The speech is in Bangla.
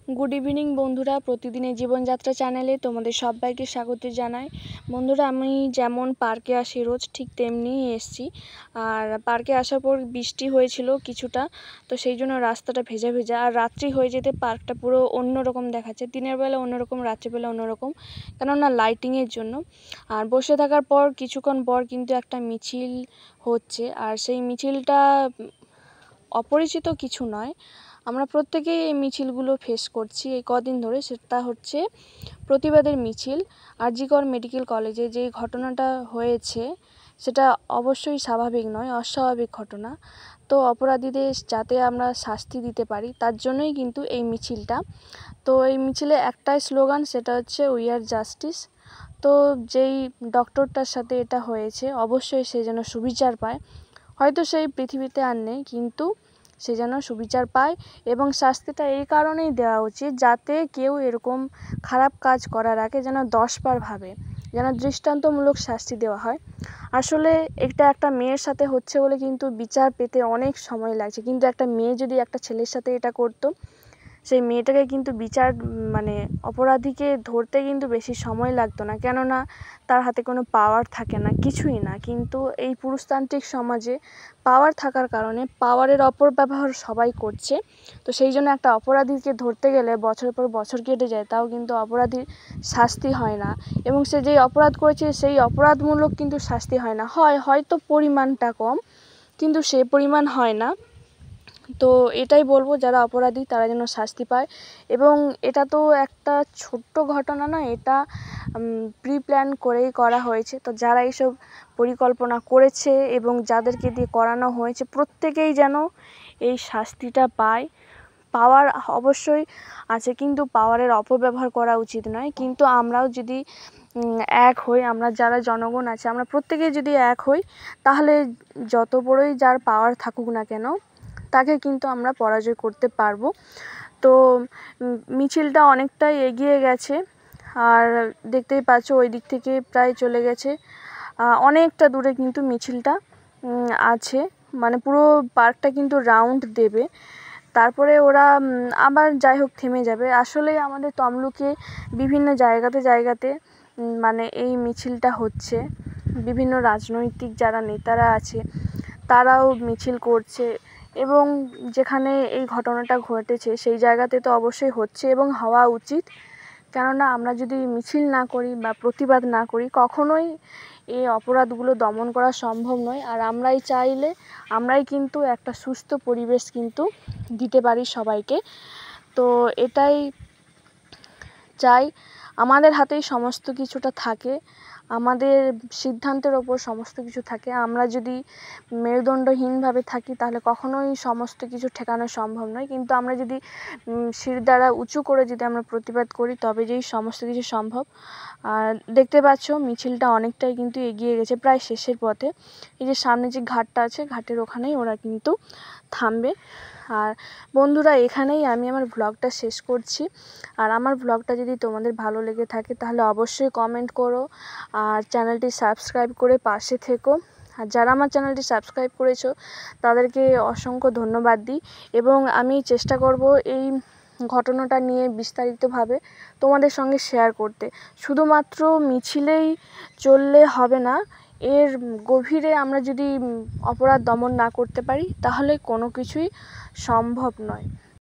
গুড ইভিনিং বন্ধুরা, প্রতিদিনের জীবনযাত্রা চ্যানেলে তোমাদের সবাইকে স্বাগত জানাই। বন্ধুরা, আমি যেমন পার্কে আসি রোজ, ঠিক তেমনিই এসেছি। আর পার্কে আসার পর বৃষ্টি হয়েছিল কিছুটা, তো সেই জন্য রাস্তাটা ভেজা ভেজা। আর রাত্রি হয়ে যেতে পার্কটা পুরো অন্যরকম দেখাচ্ছে, দিনের বেলা অন্যরকম, রাত্রিবেলা অন্যরকম, কেননা লাইটিংয়ের জন্য। আর বসে থাকার পর কিছুক্ষণ পর কিন্তু একটা মিছিল হচ্ছে, আর সেই মিছিলটা অপরিচিত কিছু নয়, আমরা প্রত্যেকেই এই মিছিলগুলো ফেস করছি এই কদিন ধরে। সেটা হচ্ছে প্রতিবাদের মিছিল। আর.জি. কর মেডিকেল কলেজে যে ঘটনাটা হয়েছে সেটা অবশ্যই স্বাভাবিক নয়, অস্বাভাবিক ঘটনা। তো অপরাধীদের যাতে আমরা শাস্তি দিতে পারি, তার জন্যই কিন্তু এই মিছিলটা। তো এই মিছিলে একটাই স্লোগান, সেটা হচ্ছে উই আর জাস্টিস। তো যেই ডক্টরটার সাথে এটা হয়েছে, অবশ্যই সে যেন সুবিচার পায়। হয়তো সেই পৃথিবীতে আর নেই, কিন্তু সে যেন সুবিচার পায়। এবং শাস্তিটা এই কারণেই দেওয়া উচিত, যাতে কেউ এরকম খারাপ কাজ করার আগে যেন 10 বার ভাবে, যেন দৃষ্টান্তমূলক শাস্তি দেওয়া হয়। আসলে এটা একটা মেয়ের সাথে হচ্ছে বলে কিন্তু বিচার পেতে অনেক সময় লাগছে, কিন্তু একটা মেয়ে যদি একটা ছেলের সাথে এটা করতো, সেই মেয়েটাকে কিন্তু বিচার অপরাধীকে ধরতে কিন্তু বেশি সময় লাগতো না, কেননা তার হাতে কোনো পাওয়ার থাকে না, কিছুই না। কিন্তু এই পুরুষতান্ত্রিক সমাজে পাওয়ার থাকার কারণে পাওয়ারের অপব্যবহার সবাই করছে। তো সেই জন্য একটা অপরাধীকে ধরতে গেলে বছরের পর বছর কেটে যায়, তাও কিন্তু অপরাধীর শাস্তি হয় না। এবং সে যেই অপরাধ করেছে সেই অপরাধমূলক কিন্তু শাস্তি হয় না, হয়তো পরিমাণটা কম, কিন্তু সে পরিমাণ হয় না। তো এটাই বলবো, যারা অপরাধী তারা যেন শাস্তি পায়। এবং এটা তো একটা ছোট্ট ঘটনা নয়, এটা প্রি প্ল্যান করেই করা হয়েছে। তো যারা এইসব পরিকল্পনা করেছে এবং যাদেরকে দিয়ে করানো হয়েছে, প্রত্যেকেই যেন এই শাস্তিটা পায়। পাওয়ার অবশ্যই আছে, কিন্তু পাওয়ারের অপব্যবহার করা উচিত নয়। কিন্তু আমরাও যদি এক হই, আমরা যারা জনগণ আছে, আমরা প্রত্যেকেই যদি এক হই, তাহলে যত বড়ই যার পাওয়ার থাকুক না কেন, তাকে কিন্তু আমরা পরাজয় করতে পারবো। তো মিছিলটা অনেকটাই এগিয়ে গেছে, আর দেখতেই পাচ্ছ ওই দিক থেকে প্রায় চলে গেছে। অনেকটা দূরে কিন্তু মিছিলটা আছে, পুরো পার্কটা কিন্তু রাউন্ড দেবে, তারপরে ওরা আবার যাই হোক থেমে যাবে। আসলে আমাদের তমলুকে বিভিন্ন জায়গাতে এই মিছিলটা হচ্ছে। বিভিন্ন রাজনৈতিক যারা নেতারা আছে তারাও মিছিল করছে, এবং যেখানে এই ঘটনাটা ঘটেছে সেই জায়গাতে তো অবশ্যই হচ্ছে এবং হওয়া উচিত। কেননা আমরা যদি মিছিল না করি বা প্রতিবাদ না করি, কখনোই এই অপরাধগুলো দমন করা সম্ভব নয়। আর আমরাই চাইলে আমরাই কিন্তু একটা সুস্থ পরিবেশ কিন্তু দিতে পারি সবাইকে। তো এটাই চাই, আমাদের হাতেই সমস্ত কিছুটা থাকে, আমাদের সিদ্ধান্তের ওপর সমস্ত কিছু থাকে। আমরা যদি মেরুদণ্ডহীনভাবে থাকি, তাহলে কখনোই সমস্ত কিছু ঠেকানো সম্ভব নয়। কিন্তু আমরা যদি শিরদাঁড়া উঁচু করে যদি আমরা প্রতিবাদ করি, তবে যেই সমস্ত কিছু সম্ভব। আর দেখতে পাচ্ছ মিছিলটা অনেকটাই কিন্তু এগিয়ে গেছে, প্রায় শেষের পথে। এই যে সামনে যে ঘাটটা আছে, ঘাটের ওখানেই ওরা কিন্তু থামবে। আর বন্ধুরা, এখানেই আমি আমার ব্লগটা শেষ করছি। আর আমার ব্লগটা যদি তোমাদের ভালো লেগে থাকে, তাহলে অবশ্যই কমেন্ট করো, আর চ্যানেলটি সাবস্ক্রাইব করে পাশে থেকো। আর যারা আমার চ্যানেলটি সাবস্ক্রাইব করেছো তাদেরকে অসংখ্য ধন্যবাদ দিই। এবং আমি চেষ্টা করব এই ঘটনাটা নিয়ে বিস্তারিতভাবে তোমাদের সঙ্গে শেয়ার করতে। শুধুমাত্র মিছিলেই চললে হবে না, এর গভীরে আমরা যদি অপরাধ দমন না করতে পারি, তাহলে কোনো কিছুই সম্ভব নয়।